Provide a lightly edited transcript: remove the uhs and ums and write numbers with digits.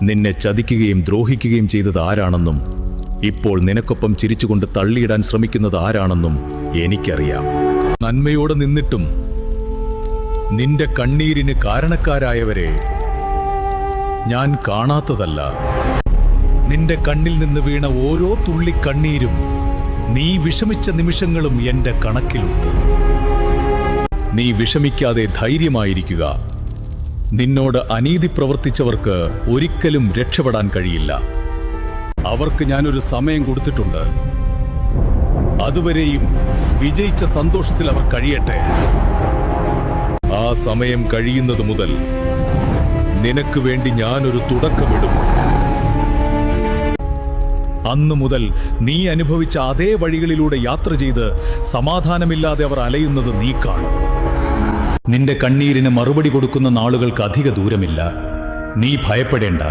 നിന്നെ ചതിക്കുകയും ദ്രോഹിക്കുകയും ചെയ്തത് ആരാണെന്നും ഇപ്പോൾ നിനക്കൊപ്പം ചിരിച്ചുകൊണ്ട് തള്ളിയിടാൻ ശ്രമിക്കുന്നത് ആരാണെന്നും എനിക്കറിയാം. നന്മയോടെ നിന്നിട്ടും നിന്റെ കണ്ണീരിന് കാരണക്കാരായവരെ ഞാൻ കാണാത്തതല്ല. നിന്റെ കണ്ണിൽ നിന്ന് വീണ ഓരോ തുള്ളി കണ്ണീരും, നീ വിഷമിച്ച നിമിഷങ്ങളും എന്റെ കണക്കിലുണ്ട്. നീ വിഷമിക്കാതെ ധൈര്യമായിരിക്കുക. നിന്നോട് അനീതി പ്രവർത്തിച്ചവർക്ക് ഒരിക്കലും രക്ഷപ്പെടാൻ കഴിയില്ല. അവർക്ക് ഞാനൊരു സമയം കൊടുത്തിട്ടുണ്ട്. അതുവരെയും വിജയിച്ച സന്തോഷത്തിൽ അവർ കഴിയട്ടെ. ആ സമയം കഴിയുന്നത് മുതൽ നിനക്ക് വേണ്ടി ഞാനൊരു തുടക്കമിടും. അന്നു മുതൽ നീ അനുഭവിച്ച അതേ വഴികളിലൂടെ യാത്ര ചെയ്ത് സമാധാനമില്ലാതെ അവർ അലയുന്നത് നീ കാണും. നിന്റെ കണ്ണീരിന് മറുപടി കൊടുക്കുന്ന നാളുകൾക്ക് അധിക ദൂരമില്ല. നീ ഭയപ്പെടേണ്ട.